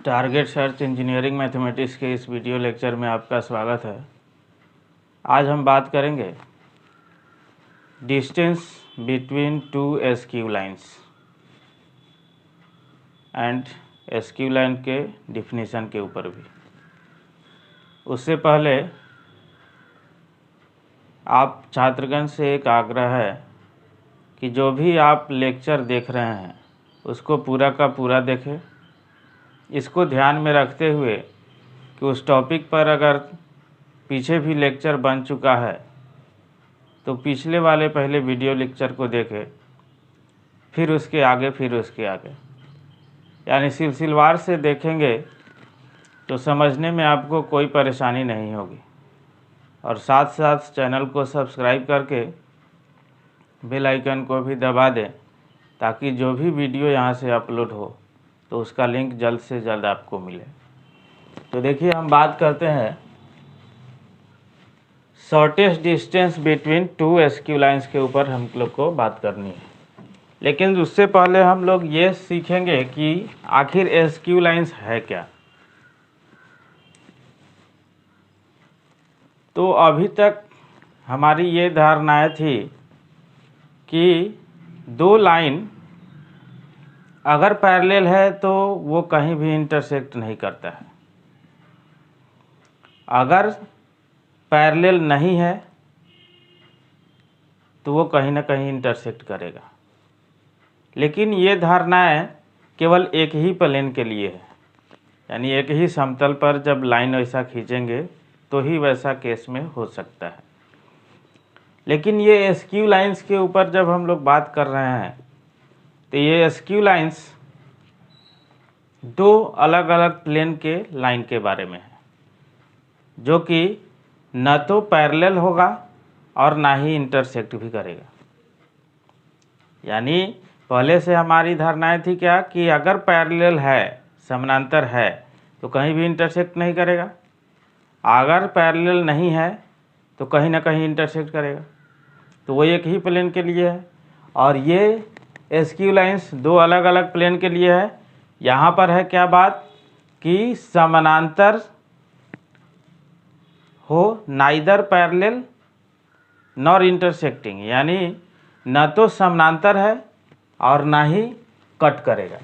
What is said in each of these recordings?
Target search engineering mathematics के इस video lecture में आपका स्वागत है। आज हम बात करेंगे distance between two SQ lines and SQ line के डिफिनीशन के ऊपर भी। उससे पहले आप छात्रगण से एक आग्रह है कि जो भी आप लेक्चर देख रहे हैं उसको पूरा का पूरा देखें। इसको ध्यान में रखते हुए कि उस टॉपिक पर अगर पीछे भी लेक्चर बन चुका है तो पिछले वाले पहले वीडियो लेक्चर को देखें, फिर उसके आगे, यानी सिलसिलेवार से देखेंगे तो समझने में आपको कोई परेशानी नहीं होगी। और साथ साथ चैनल को सब्सक्राइब करके बेल आइकन को भी दबा दें ताकि जो भी वीडियो यहाँ से अपलोड हो तो उसका लिंक जल्द से जल्द आपको मिले। तो देखिए, हम बात करते हैं shortest distance between two SQ lines के ऊपर हम लोग को बात करनी है। लेकिन उससे पहले हम लोग ये सीखेंगे कि आखिर एसक्यू लाइंस है क्या। तो अभी तक हमारी ये धारणाएं थी कि दो लाइन अगर पैरेलल है तो वो कहीं भी इंटरसेक्ट नहीं करता है, अगर पैरेलल नहीं है तो वो कहीं ना कहीं इंटरसेक्ट करेगा। लेकिन ये धारणाएं केवल एक ही प्लेन के लिए है, यानी एक ही समतल पर जब लाइन वैसा खींचेंगे तो ही वैसा केस में हो सकता है। लेकिन ये एसक्यू लाइंस के ऊपर जब हम लोग बात कर रहे हैं तो ये एसक्यू लाइंस दो अलग अलग प्लेन के लाइन के बारे में है, जो कि न तो पैरेलल होगा और ना ही इंटरसेक्ट भी करेगा। यानी पहले से हमारी धारणाएं थी क्या कि अगर पैरेलल है, समानांतर है, तो कहीं भी इंटरसेक्ट नहीं करेगा, अगर पैरेलल नहीं है तो कहीं ना कहीं इंटरसेक्ट करेगा। तो वो एक ही प्लेन के लिए है। और ये एसक्यू लाइंस दो अलग अलग प्लेन के लिए है। यहाँ पर है क्या बात कि समानांतर हो, नाइदर पैरेलल नॉर इंटरसेक्टिंग, यानी न तो समानांतर है और ना ही कट करेगा।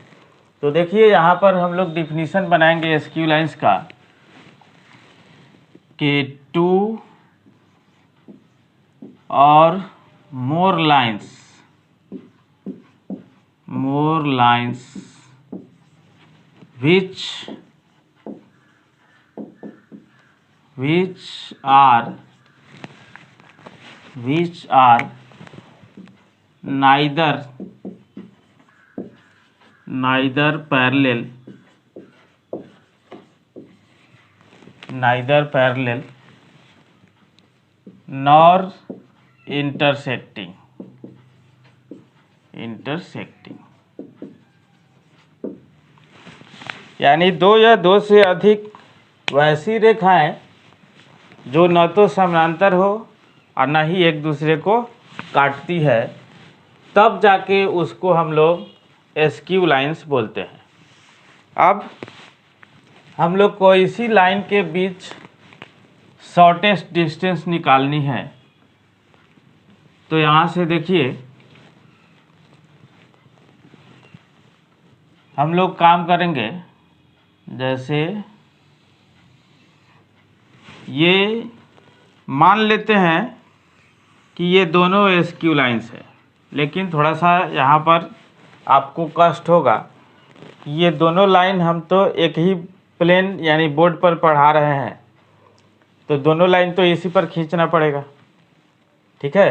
तो देखिए, यहाँ पर हम लोग डिफिनीशन बनाएंगे एसक्यू लाइंस का कि टू और मोर lines which are neither parallel nor intersecting। यानी दो या दो से अधिक वैसी रेखाएं जो न तो समानांतर हो और न ही एक दूसरे को काटती है, तब जाके उसको हम लोग एसक्यू लाइंस बोलते हैं। अब हम लोग को इसी लाइन के बीच शॉर्टेस्ट डिस्टेंस निकालनी है। तो यहाँ से देखिए, हम लोग काम करेंगे, जैसे ये मान लेते हैं कि ये दोनों एसक्यू लाइंस है। लेकिन थोड़ा सा यहाँ पर आपको कष्ट होगा कि ये दोनों लाइन हम तो एक ही प्लेन यानी बोर्ड पर पढ़ा रहे हैं, तो दोनों लाइन तो इसी पर खींचना पड़ेगा। ठीक है,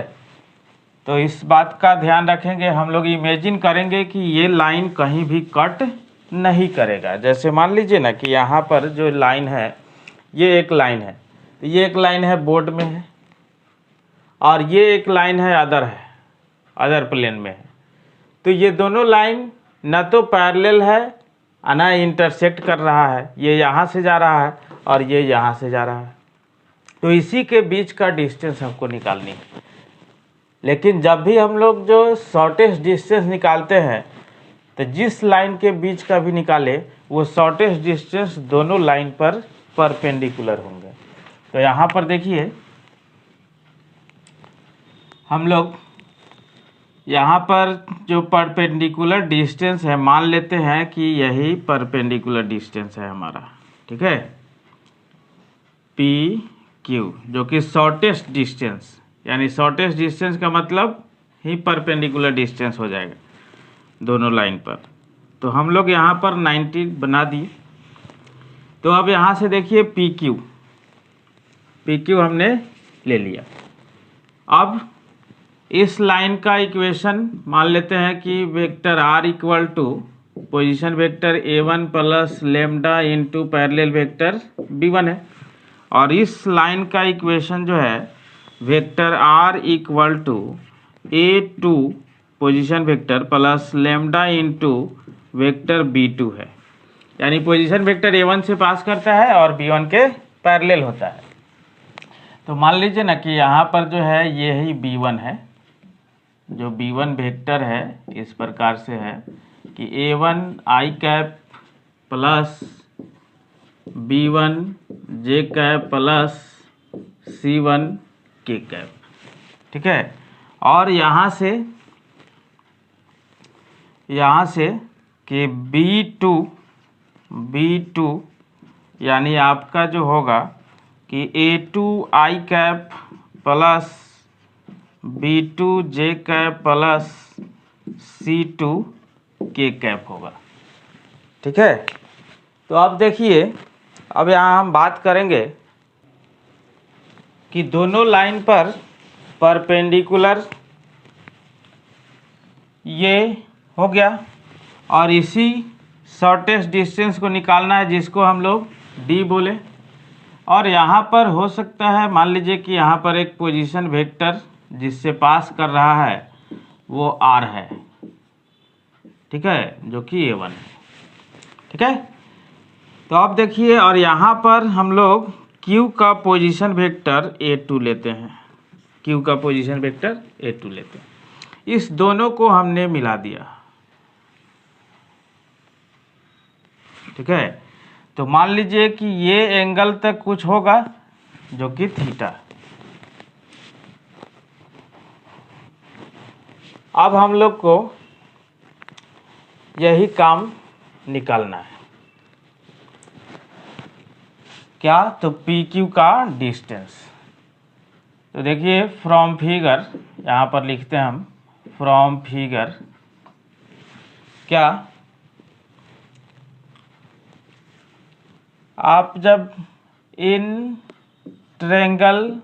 तो इस बात का ध्यान रखेंगे। हम लोग इमेजिन करेंगे कि ये लाइन कहीं भी कट नहीं करेगा। जैसे मान लीजिए ना कि यहाँ पर जो लाइन है, ये एक लाइन है, तो ये एक लाइन है बोर्ड में है, और ये एक लाइन है अदर प्लेन में है। तो ये दोनों लाइन न तो पैरेलल है और ना इंटरसेक्ट कर रहा है। ये यहाँ से जा रहा है और ये यहाँ से जा रहा है। तो इसी के बीच का डिस्टेंस हमको निकालनी है। लेकिन जब भी हम लोग जो शॉर्टेस्ट डिस्टेंस निकालते हैं तो जिस लाइन के बीच का भी निकाले वो शॉर्टेस्ट डिस्टेंस दोनों लाइन पर परपेंडिकुलर होंगे। तो यहाँ पर देखिए हम लोग यहाँ पर जो परपेंडिकुलर डिस्टेंस है मान लेते हैं कि यही परपेंडिकुलर डिस्टेंस है हमारा, ठीक है, पी क्यू, जो कि शॉर्टेस्ट डिस्टेंस, यानी शॉर्टेस्ट डिस्टेंस का मतलब ही परपेंडिकुलर डिस्टेंस हो जाएगा दोनों लाइन पर। तो हम लोग यहाँ पर 90 बना दिए। तो अब यहाँ से देखिए पी क्यू हमने ले लिया। अब इस लाइन का इक्वेशन मान लेते हैं कि vector r equal to position vector a1 plus lambda into parallel vector b1 है, और इस लाइन का इक्वेशन जो है vector r equal to a2 position vector plus lambda into vector b2 है, यानी पोजीशन वेक्टर a1 से पास करता है और b1 के पैरेलल होता है। तो मान लीजिए ना कि यहाँ पर जो है ये ही b1 है, जो b1 वेक्टर है इस प्रकार से है कि a1 i cap plus b1 j cap plus c1 k cap, ठीक है। और यहाँ से कि b2 यानी आपका जो होगा कि a2 i cap plus b2 j cap plus c2 k cap होगा, ठीक है। तो अब देखिए, अब यहाँ हम बात करेंगे कि दोनों लाइन पर परपेंडिकुलर ये हो गया, और इसी शॉर्टेस्ट डिस्टेंस को निकालना है जिसको हम लोग d बोले। और यहाँ पर हो सकता है मान लीजिए कि यहाँ पर एक पोजीशन वेक्टर जिससे पास कर रहा है वो r है, ठीक है, जो कि a1 है, ठीक है। तो अब देखिए, और यहाँ पर हम लोग q का पोजीशन वेक्टर a2 लेते हैं, q का पोजीशन वेक्टर a2 लेते हैं। इस दोनों को हमने मिला दिया, ठीक है। तो मान लीजिए कि ये एंगल तक कुछ होगा जो कि थीटा। अब हम लोग को यही काम निकालना है, क्या, तो पी क्यू का डिस्टेंस। तो देखिए फ्रॉम फिगर, यहाँ पर लिखते हैं हम फ्रॉम फिगर, क्या, आप जब in triangle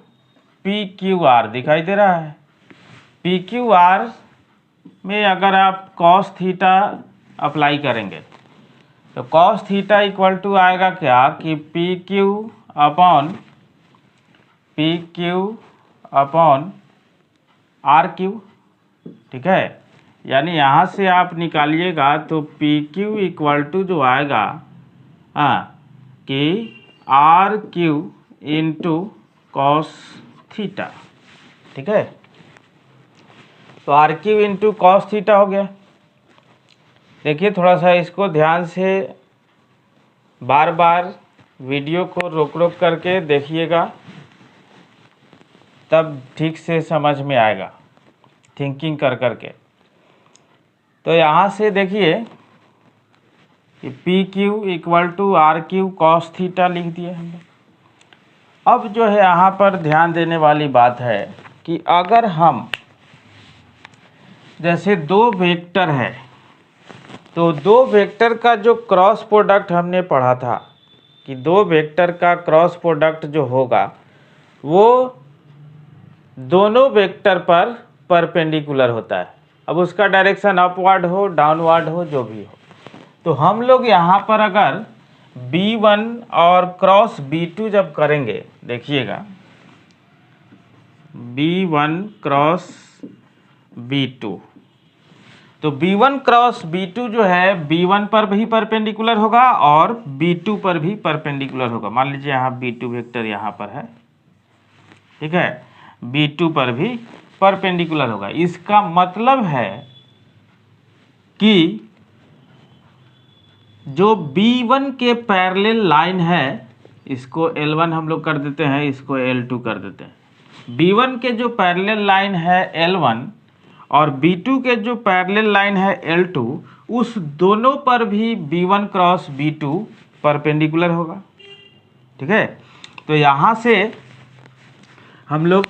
P Q R दिखाई दे रहा है, पी क्यू आर में अगर आप कॉस थीटा अप्लाई करेंगे तो कॉस थीटा इक्वल टू आएगा क्या कि P Q upon R Q, ठीक है। यानी यहाँ से आप निकालिएगा तो पी क्यू इक्वल टू जो आएगा कि R Q into cos theta, ठीक है। तो R Q into cos theta हो गया। देखिए थोड़ा सा इसको ध्यान से बार बार वीडियो को रोक रोक करके देखिएगा, तब ठीक से समझ में आएगा, थिंकिंग कर करके। तो यहाँ से देखिए कि P Q equal to R Q cos theta लिख दिए हमने। अब जो है यहाँ पर ध्यान देने वाली बात है कि अगर हम जैसे दो वेक्टर है तो दो वेक्टर का जो क्रॉस प्रोडक्ट हमने पढ़ा था कि दो वेक्टर का क्रॉस प्रोडक्ट जो होगा वो दोनों वेक्टर पर परपेंडिकुलर होता है। अब उसका डायरेक्शन अपवर्ड हो डाउनवर्ड हो जो भी हो, तो हम लोग यहाँ पर अगर b1 और क्रॉस b2 जब करेंगे, देखिएगा b1 क्रॉस b2, तो b1 क्रॉस b2 जो है b1 पर भी परपेंडिकुलर होगा और b2 पर भी परपेंडिकुलर होगा। मान लीजिए यहाँ b2 वेक्टर यहाँ पर है, ठीक है, b2 पर भी परपेंडिकुलर होगा। इसका मतलब है कि जो B1 के पैरेलल लाइन है इसको L1 हम लोग कर देते हैं, इसको L2 कर देते हैं। B1 के जो पैरेलल लाइन है L1 और B2 के जो पैरेलल लाइन है L2, उस दोनों पर भी B1 क्रॉस B2 परपेंडिकुलर होगा। ठीक है, तो यहाँ से हम लोग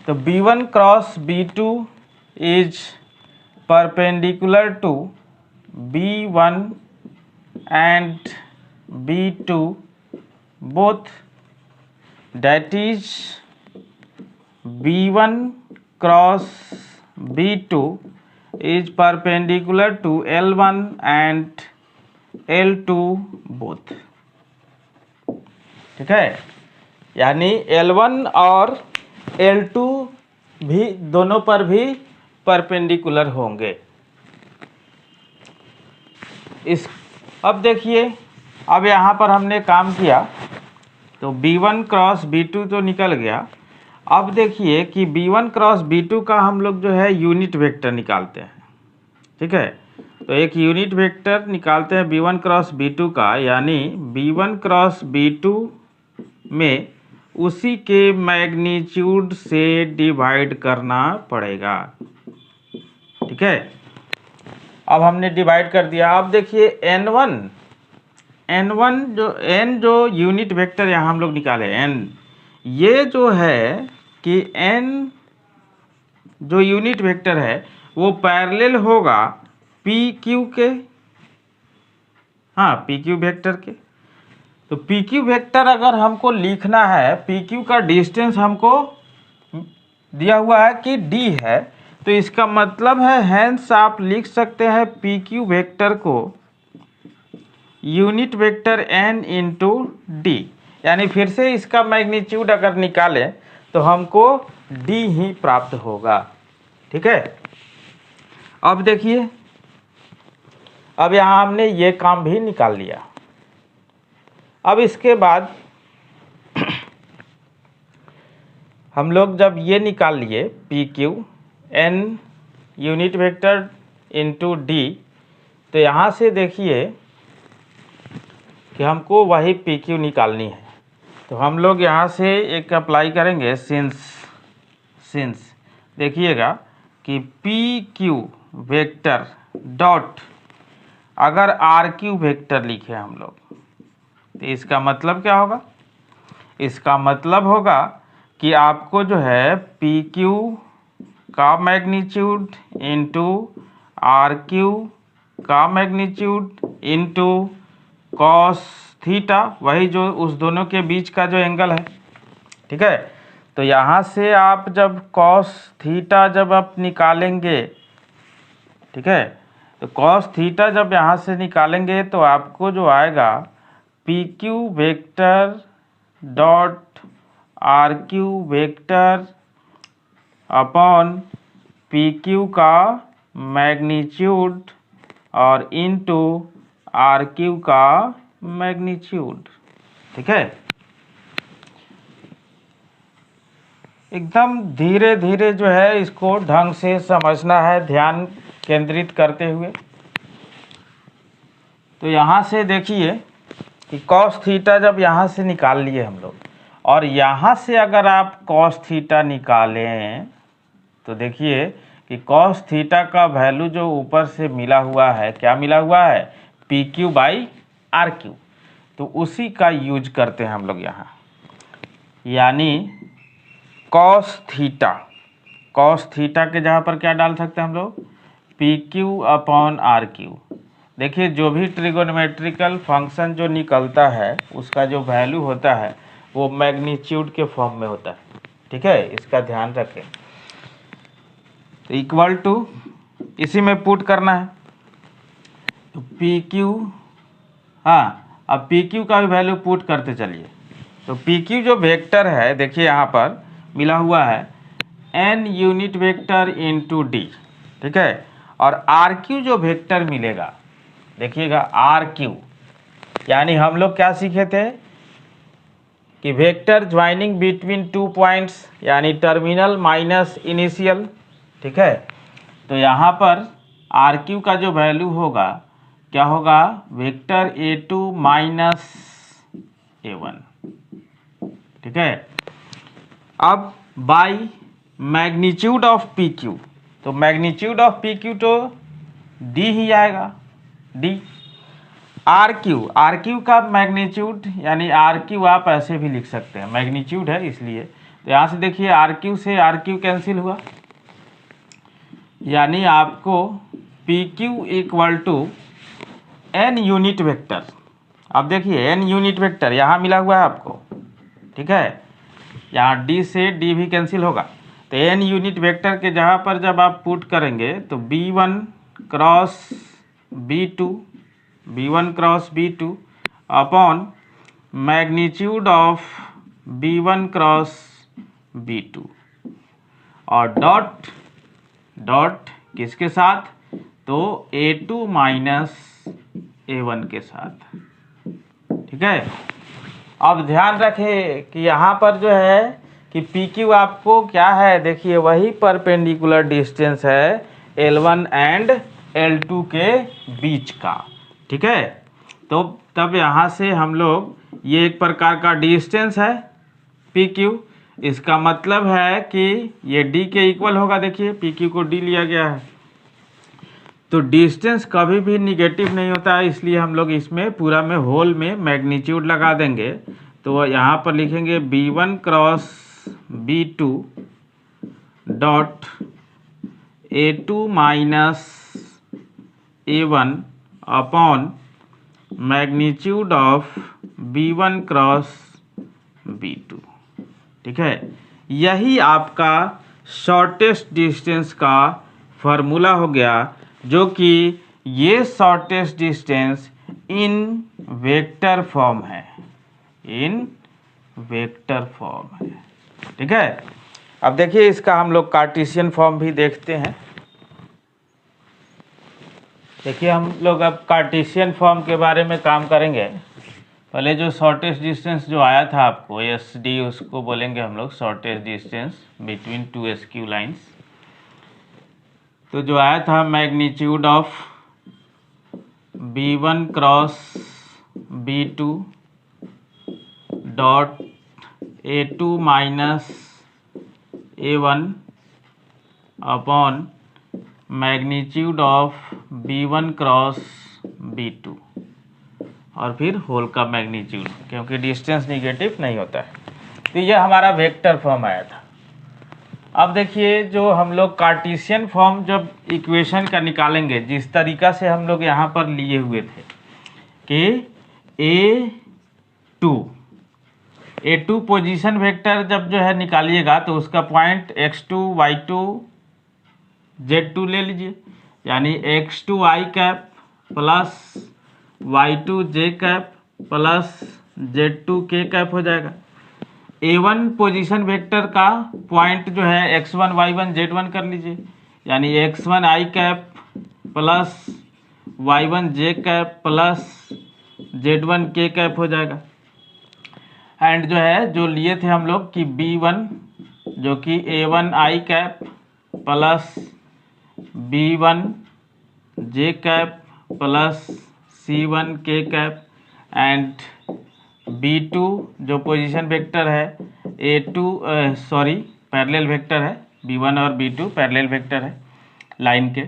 तो B1 cross B2 is perpendicular to B1 and B2 both, that is B1 cross B2 is perpendicular to L1 and L2 both। ठीक है, यानी L1 और L2 भी दोनों पर भी परपेंडिकुलर होंगे। इस अब देखिए, अब यहाँ पर हमने काम किया तो B1 क्रॉस B2 तो निकल गया। अब देखिए कि B1 क्रॉस B2 का हम लोग जो है यूनिट वेक्टर निकालते हैं। ठीक है, तो एक यूनिट वेक्टर निकालते हैं B1 क्रॉस B2 का, यानी B1 क्रॉस B2 में उसी के मैग्नीट्यूड से डिवाइड करना पड़ेगा। ठीक है, अब हमने डिवाइड कर दिया। अब देखिए N1 जो यूनिट वेक्टर यहाँ हम लोग निकाले N, ये जो है कि N जो यूनिट वेक्टर है वो पैरेलल होगा PQ के, हाँ PQ वेक्टर के। तो PQ वेक्टर अगर हमको लिखना है, PQ का डिस्टेंस हमको दिया हुआ है कि D है, तो इसका मतलब है हेंस आप लिख सकते हैं PQ वेक्टर को unit vector N into D, यानी फिर से इसका मैग्नीट्यूड अगर निकालें तो हमको D ही प्राप्त होगा। ठीक है, अब देखिए, अब यहाँ हमने ये काम भी निकाल लिया। अब इसके बाद हम लोग जब ये निकाल लिए PQ N unit vector into D, तो यहाँ से देखिए कि हमको वही PQ निकालनी है। तो हम लोग यहाँ से एक अप्लाई करेंगे सिंस देखिएगा कि PQ वेक्टर डॉट अगर RQ वेक्टर लिखे हम लोग, तो इसका मतलब क्या होगा? इसका मतलब होगा कि आपको जो है PQ का मैग्नीट्यूड इंटू RQ का मैग्नीट्यूड इंटू कॉस थीटा, वही जो उस दोनों के बीच का जो एंगल है। ठीक है, तो यहाँ से आप जब कॉस थीटा जब आप निकालेंगे, ठीक है, तो कॉस थीटा जब यहाँ से निकालेंगे तो आपको जो आएगा PQ vector dot RQ vector upon PQ का मैग्नीट्यूड और इनटू RQ का मैग्नीट्यूड। ठीक है, एकदम धीरे धीरे जो है इसको ढंग से समझना है, ध्यान केंद्रित करते हुए। तो यहाँ से देखिए कि कॉस थीटा जब यहाँ से निकाल लिए हम लोग, और यहाँ से अगर आप कॉस थीटा निकालें तो देखिए कि कॉस थीटा का वैल्यू जो ऊपर से मिला हुआ है, क्या मिला हुआ है? PQ by RQ। तो उसी का यूज करते हैं हम लोग यहाँ, यानी कॉस थीटा के जगह पर क्या डाल सकते हैं हम लोग? PQ upon RQ। देखिए जो भी ट्रिगोनोमेट्रिकल फंक्शन जो निकलता है उसका जो वैल्यू होता है वो मैग्नीट्यूड के फॉर्म में होता है। ठीक है, इसका ध्यान रखें। तो इक्वल टू इसी में पुट करना है, तो PQ, हाँ अब PQ का भी वैल्यू पुट करते चलिए। तो PQ जो वेक्टर है देखिए यहाँ पर मिला हुआ है N unit vector into D। ठीक है, और RQ जो वेक्टर मिलेगा देखिएगा RQ, यानी हम लोग क्या सीखे थे कि vector joining between two points, यानी टर्मिनल माइनस इनिशियल। ठीक है, तो यहाँ पर RQ का जो वैल्यू होगा क्या होगा, वेक्टर A2 माइनस A1। ठीक है। अब बाई मैग्नीट्यूड ऑफ PQ, तो मैग्नीट्यूड ऑफ PQ तो D ही आएगा, D। RQ का मैग्नीट्यूड यानी RQ आप ऐसे भी लिख सकते हैं, मैग्नीट्यूड है इसलिए। तो यहाँ से देखिए RQ से RQ कैंसिल हुआ, यानी आपको PQ equal to N unit vector. अब देखिए N यूनिट वेक्टर यहाँ मिला हुआ है आपको, ठीक है। यहाँ D से D भी कैंसिल होगा, तो N यूनिट वेक्टर के जगह पर जब आप पुट करेंगे तो B1 cross B2 upon magnitude of B1 cross B2 और डॉट किसके साथ, तो A2 माइनस A1 के साथ। ठीक है। अब ध्यान रखें कि यहाँ पर जो है कि PQ आपको क्या है, देखिए वही परपेंडिकुलर डिस्टेंस है L1 एंड L2 के बीच का। ठीक है। तो तब यहाँ से हम लोग ये एक प्रकार का डिस्टेंस है PQ, इसका मतलब है कि ये D के इक्वल होगा। देखिए PQ को D लिया गया है, तो डिस्टेंस कभी भी निगेटिव नहीं होता है, इसलिए हम लोग इसमें पूरा में होल में मैग्नीट्यूड लगा देंगे। तो यहाँ पर लिखेंगे B1 cross B2 dot A2 minus A1 upon magnitude of B1 cross B2। ठीक है। यही आपका शॉर्टेस्ट डिस्टेंस का फार्मूला हो गया, जो कि ये shortest distance in vector form है, इन वेक्टर फॉर्म है। ठीक है। अब देखिए इसका हम लोग कार्टेशियन फॉर्म भी देखते हैं। देखिए हम लोग अब कार्टेशियन फॉर्म के बारे में काम करेंगे। पहले जो शॉर्टेस्ट डिस्टेंस जो आया था आपको SD, उसको बोलेंगे हम लोग shortest distance between two SQ lines. तो जो आया था magnitude of B1 cross B2 dot A2 minus A1 upon magnitude of B1 cross B2 और फिर होल का मैग्नीट्यूड, क्योंकि डिस्टेंस निगेटिव नहीं होता है। तो ये हमारा वेक्टर फॉर्म आया था। अब देखिए जो हम लोग कार्टेशियन फॉर्म जब इक्वेशन का निकालेंगे, जिस तरीका से हम लोग यहाँ पर लिए हुए थे कि A2 पोजीशन वेक्टर जब जो है निकालिएगा तो उसका पॉइंट X2 Y2 Z2 ले लीजिए, यानी X2 I cap plus Y2 J cap plus Z2 K cap हो जाएगा। A1 पोजीशन वेक्टर का पॉइंट जो है X1 Y1 Z1 कर लीजिए, यानी X1 I cap plus Y1 J cap plus Z1 K cap हो जाएगा। एंड जो है जो लिए थे हम लोग कि B1 जो कि A1 I cap plus B1 J cap plus C1 K cap and B2 जो पोजीशन वेक्टर है पैरेलल वेक्टर है, B1 और B2 पैरेलल वेक्टर है लाइन के,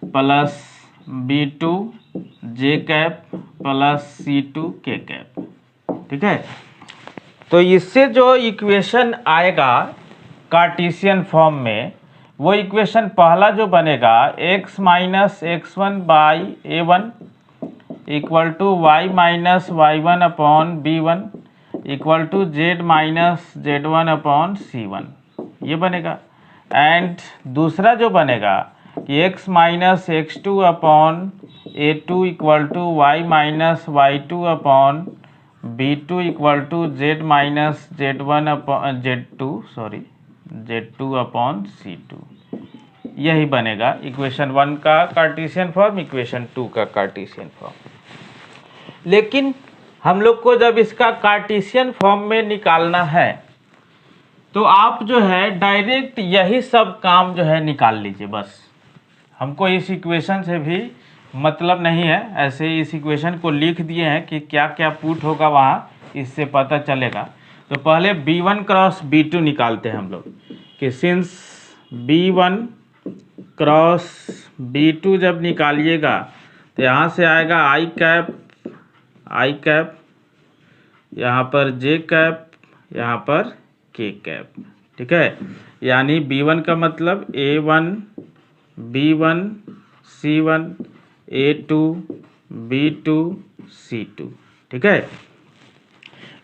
plus B2 J cap plus C2 K cap. ठीक है। तो इससे जो इक्वेशन आएगा कार्टेशियन फॉर्म में, वो इक्वेशन पहला जो बनेगा x minus x1 by A1 equal to y minus y1 upon B1 equal to z minus z1 upon C1, ये बनेगा। एंड दूसरा जो बनेगा कि x minus x2 upon A2 equal to y minus y2 upon B2 equal to z minus z1 upon Z2 upon C2, यही बनेगा equation 1 का Cartesian form, equation 2 का कार्टेशियन फॉर्म। लेकिन हम लोग को जब इसका कार्टेशियन फॉर्म में निकालना है तो आप जो है डायरेक्ट यही सब काम जो है निकाल लीजिए, बस हमको इस इक्वेशन से भी मतलब नहीं है, ऐसे इस इक्वेशन को लिख दिए हैं कि क्या क्या पुट होगा वहाँ, इससे पता चलेगा। तो पहले B1 क्रॉस B2 निकालते हैं हम लोग कि सिंस B1 क्रॉस B2 जब निकालिएगा तो यहाँ से आएगा आई कैप, यहाँ पर J कैप, यहाँ पर K कैप। ठीक है, यानी B1 का मतलब A1 B1 C1 A2 B2 C2। ठीक है,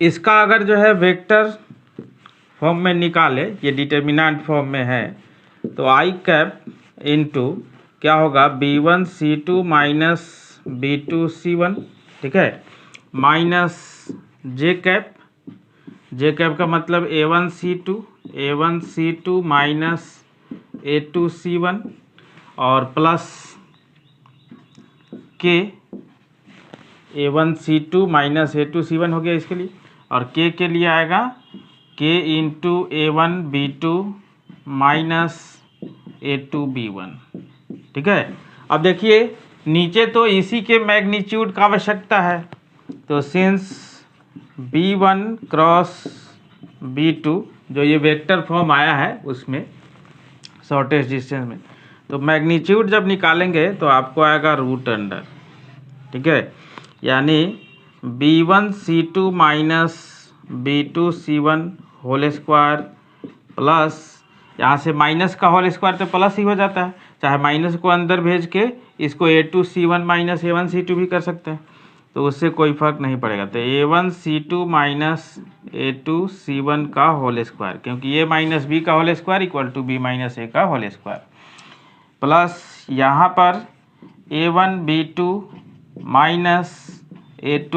इसका अगर जो है वेक्टर फॉर्म में निकाले, ये डिटर्मिनेंट फॉर्म में है, तो आई कैप इनटू क्या होगा B1 C2 minus B2 C1। ठीक है, माइनस J कैप का मतलब A1 C2 minus A2 C1 और plus K A1 C2 minus A2 C1 हो गया इसके लिए, और K के लिए आएगा K into A1 B2 minus A2 B1। ठीक है, अब देखिए नीचे तो इसी के मैग्नीट्यूड का आवश्यकता है, तो सिंस B1 क्रॉस B2 जो ये वेक्टर फॉर्म आया है उसमें शॉर्टेस्ट डिस्टेंस में, तो मैग्नीट्यूड जब निकालेंगे तो आपको आएगा रूट अंडर। ठीक है, यानी B1 C2 minus B2 C1 whole square plus, यहाँ से माइनस का होल स्क्वायर तो प्लस ही हो जाता है, चाहे माइनस को अंदर भेज के इसको A2 C1 minus A1 C2 भी कर सकते हैं, तो उससे कोई फर्क नहीं पड़ेगा। तो A1 C2 minus A2 C1 का होल स्क्वायर, क्योंकि A माइनस B का whole square equal to B minus A का होल स्क्वायर, प्लस यहाँ पर A1 B2 minus A2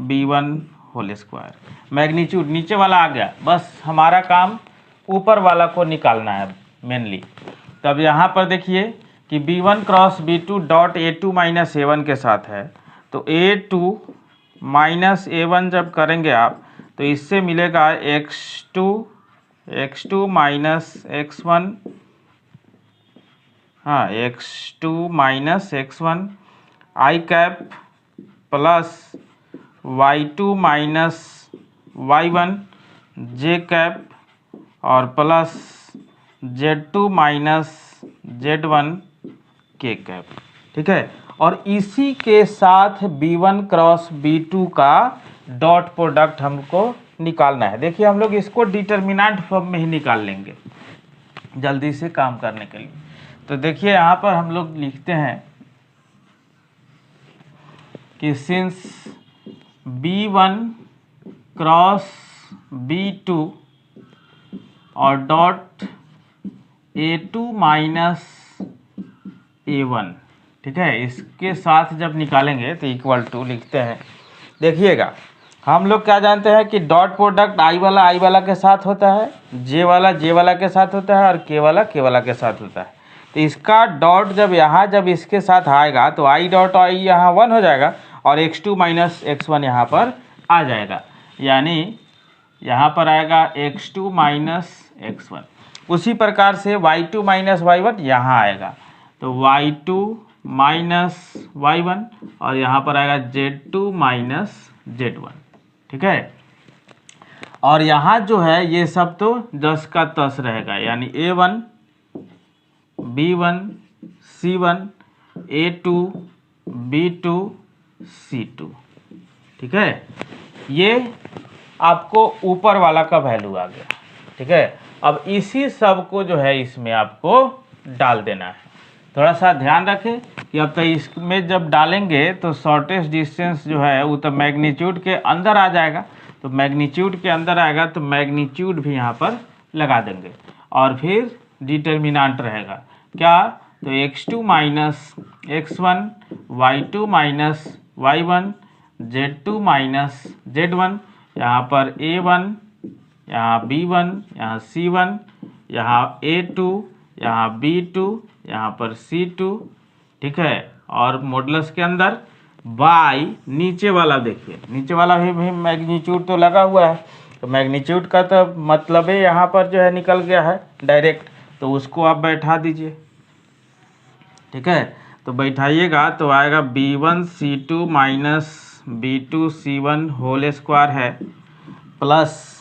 B1 whole square. Magnitude नीचे वाला आ गया, बस हमारा काम ऊपर वाला को निकालना है मेनली। तब यहाँ पर देखिए कि B1 cross B2 dot A2 minus A1 के साथ है, तो A2 माइनस A1 जब करेंगे आप तो इससे मिलेगा x2 माइनस x1, हाँ x2 minus x1 I cap plus y2 minus y1 J cap और plus Z2 minus Z1 K cap. ठीक है, और इसी के साथ B1 क्रॉस B2 का डॉट प्रोडक्ट हमको निकालना है। देखिए हम लोग इसको डिटर्मिनेंट फॉर्म में ही निकाल लेंगे जल्दी से काम करने के लिए। तो देखिए यहाँ पर हम लोग लिखते हैं कि सिंस B1 क्रॉस B2 और डॉट A2 माइनस A1, ठीक है, इसके साथ जब निकालेंगे तो इक्वल टू लिखते हैं। देखिएगा हम लोग क्या जानते हैं कि डॉट प्रोडक्ट आई वाला के साथ होता है, जे वाला के साथ होता है और के वाला के साथ होता है। तो इसका डॉट जब इसके साथ आएगा तो आई डॉट आई यहाँ 1 हो जाएगा और x2 माइनस x1 यहाँ पर आ जाएगा, यानी यहाँ पर आएगा x2 माइनस x1। उसी प्रकार से y2 माइनस y1 यहाँ आएगा, तो y2 माइनस y1 और यहाँ पर आएगा z2 माइनस z1। ठीक है, और यहाँ जो है ये सब तो 10 का 10 रहेगा, यानी A1 B1 C1 A2 B2 C2। ठीक है, ये आपको ऊपर वाला का वैल्यू आ गया। ठीक है, अब इसी सब को जो है इसमें आपको डाल देना है। थोड़ा सा ध्यान रखें कि अब तो इसमें जब डालेंगे तो शॉर्टेस्ट डिस्टेंस जो है वो तो मैग्नीट्यूड के अंदर आ जाएगा, तो मैग्नीट्यूड के अंदर आएगा तो मैग्नीट्यूड भी यहाँ पर लगा देंगे और फिर डिटर्मिनेंट रहेगा क्या, तो x2 minus x1 y2 minus y1 z2 minus z1, यहाँ पर A1 यहाँ B1 यहाँ C1 यहाँ A2 यहाँ B2 यहाँ पर C2। ठीक है, और मॉडुलस के अंदर y नीचे वाला, देखिए नीचे वाला भी मैग्नीट्यूड तो लगा हुआ है, तो मैग्नीट्यूड का तो मतलब है यहाँ पर जो है निकल गया है डायरेक्ट, तो उसको आप बैठा दीजिए। ठीक है, तो बैठाइएगा तो आएगा B1C2 minus B2C1 whole square है plus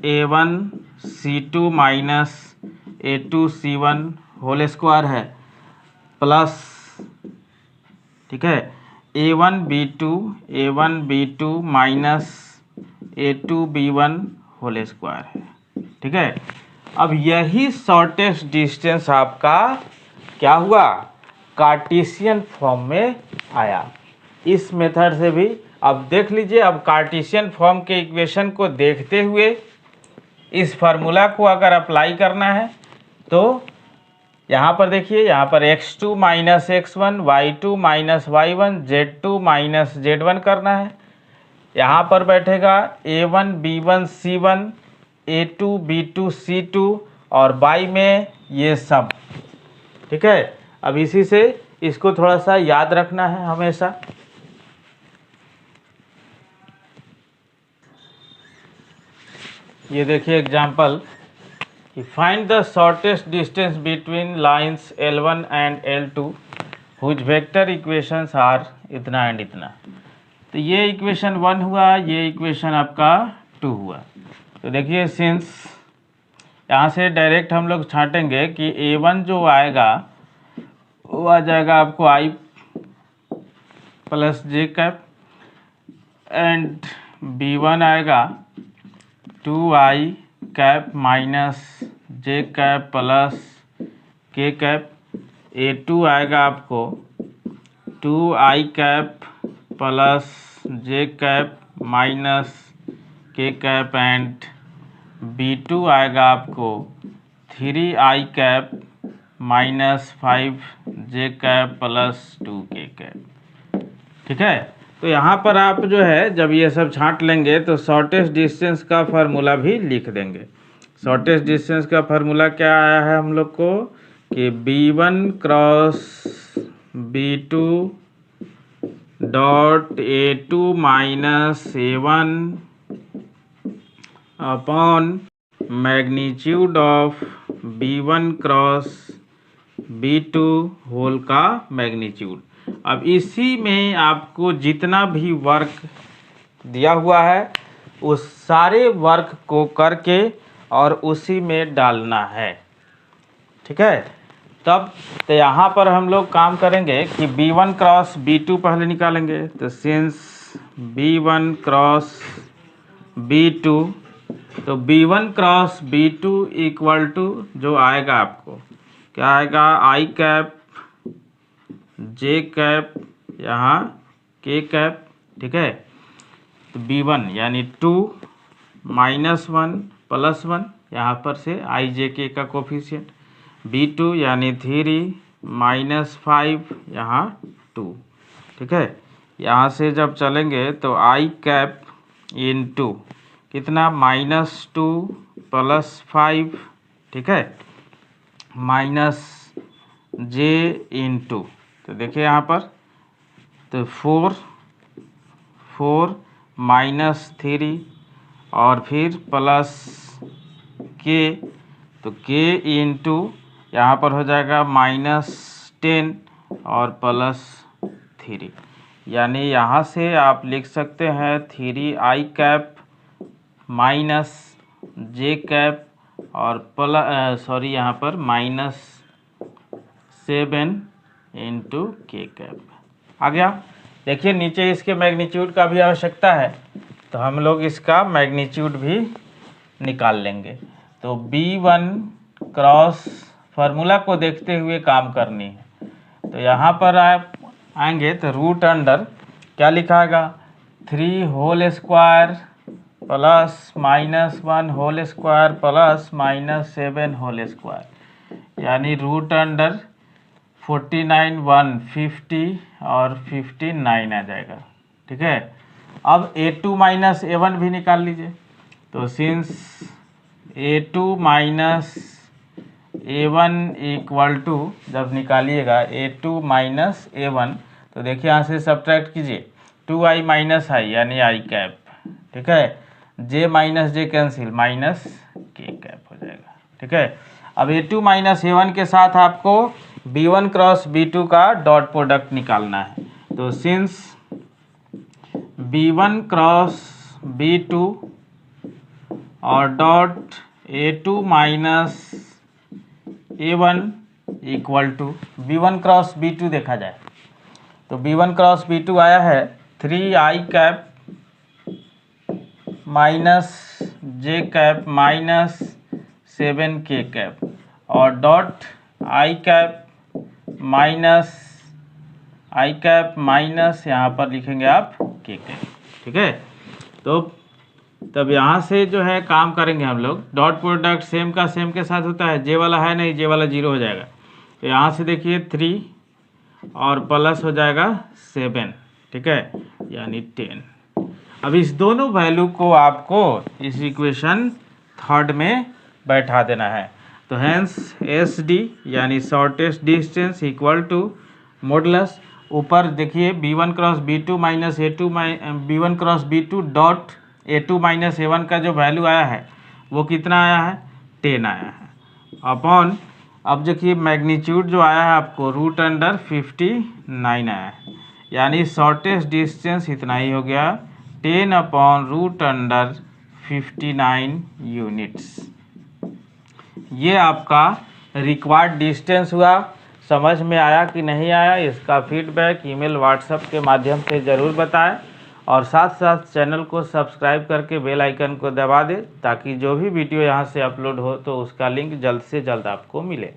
A1C2 minus A2C1 whole square है प्लस, ठीक है, A1B2 minus A2B1 whole square है, ठीक है। अब यही शॉर्टेस्ट डिस्टेंस आपका क्या हुआ, कार्टेशियन फॉर्म में आया। इस मेथड से भी अब देख लीजिए। अब कार्टेशियन फॉर्म के इक्वेशन को देखते हुए इस फार्मूला को अगर अप्लाई करना है तो यहाँ पर देखिए, यहाँ पर x2 minus x1, y2 minus y1, z2 minus z1 करना है। यहाँ पर बैठेगा a1 b1 c1, a2 b2 c2 और y में ये सब, ठीक है। अब इसी से इसको थोड़ा सा याद रखना है हमेशा। ये देखिए example, find the shortest distance between lines L1 and L2 whose vector equations are इतना एंड इतना। तो ये इक्वेशन 1 हुआ, ये इक्वेशन आपका 2 हुआ। तो देखिए सिंस यहाँ से डायरेक्ट हम लोग छांटेंगे कि A1 जो आएगा वो आ जाएगा आपको I plus J cap and B1 आएगा 2I कैप माइनस जे कैप प्लस के कैप। A2 आएगा आपको 2I कैप प्लस जे कैप माइनस के कैप एंड B2 आएगा आपको 3I cap minus 5J cap plus 2K cap, ठीक है। तो यहाँ पर आप जो है जब ये सब छांट लेंगे तो शॉर्टेस्ट डिस्टेंस का फार्मूला भी लिख देंगे। शॉर्टेस्ट डिस्टेंस का फार्मूला क्या आया है हम लोग को कि B1 cross B2 dot A2 minus A1 upon magnitude of B1 cross B2 whole का मैग्नीट्यूड। अब इसी में आपको जितना भी वर्क दिया हुआ है उस सारे वर्क को करके और उसी में डालना है, ठीक है। तब तो यहाँ पर हम लोग काम करेंगे कि B1 क्रॉस B2 पहले निकालेंगे। तो सिंस B1 क्रॉस B2, तो B1 cross B2 equal to जो आएगा आपको क्या आएगा, I कैप जे कैप यहाँ के कैप, ठीक है। तो B1 यानी 2 माइनस 1 प्लस 1, यहाँ पर से आई जे के का कोफिशिएंट। B2 यानी 3 माइनस 5 यहाँ 2, ठीक है। यहाँ से जब चलेंगे तो I कैप इनटू कितना माइनस 2 प्लस 5, ठीक है, माइनस जे इनटू, तो देखिए यहाँ पर तो 4 माइनस 3 और फिर प्लस के, तो के इंटू यहाँ पर हो जाएगा माइनस 10 और प्लस 3, यानी यहाँ से आप लिख सकते हैं 3I कैप माइनस जे कैप और सॉरी यहाँ पर माइनस 7 इंटू के कैप आ गया। देखिए नीचे इसके मैग्नीट्यूड का भी आवश्यकता है तो हम लोग इसका मैग्नीट्यूड भी निकाल लेंगे। तो B1 क्रॉस फार्मूला को देखते हुए काम करनी है। तो यहाँ पर आप आएंगे तो रूट अंडर क्या लिखाएगा, 3 whole square plus minus 1 whole square plus minus 7 whole square, यानी रूट अंडर 49 150 और 59 आ जाएगा, ठीक है। अब A2 माइनस A1 भी निकाल लीजिए। तो since A2 minus A1 equal to, जब निकालिएगा A2 माइनस A1 तो देखिए यहाँ से सब्ट्रैक्ट कीजिए 2I माइनस I यानी I कैप, ठीक है, J minus J cancel minus K cap हो जाएगा, ठीक है। अब A2 माइनस A1 के साथ आपको B1 क्रॉस B2 का डॉट प्रोडक्ट निकालना है। तो सिंस B1 क्रॉस B2 और dot A2 minus A1 equal to B1 cross B2 देखा जाए तो B1 क्रॉस B2 आया है 3i cap minus j cap minus 7k cap और डॉट i कैप माइनस यहाँ पर लिखेंगे आप k कैप। ठीक है, तो तब यहाँ से जो है काम करेंगे हम लोग। डॉट प्रोडक्ट सेम का सेम के साथ होता है, जे वाला है नहीं, जे वाला 0 हो जाएगा। तो यहाँ से देखिए 3 और प्लस हो जाएगा 7, ठीक है, यानी 10। अब इस दोनों वैल्यू को आपको इस इक्वेशन थर्ड में बैठा देना है। तो हेंस एस डी यानी shortest distance equal to modulus, ऊपर देखिए B1 cross B2 minus A2 B1 cross B2 dot A2 minus A1 का जो वैल्यू आया है वो कितना आया है, 10 आया है, अपॉन अब देखिए मैग्नीट्यूड जो आया है आपको √59 आया है, यानी शॉर्टेस्ट डिस्टेंस इतना ही हो गया 10 अपॉन √59 यूनिट्स। ये आपका रिक्वायर्ड डिस्टेंस हुआ। समझ में आया कि नहीं आया, इसका फीडबैक ईमेल व्हाट्सएप के माध्यम से ज़रूर बताएं और साथ साथ चैनल को सब्सक्राइब करके बेल आइकन को दबा दें ताकि जो भी वीडियो यहाँ से अपलोड हो तो उसका लिंक जल्द से जल्द आपको मिले।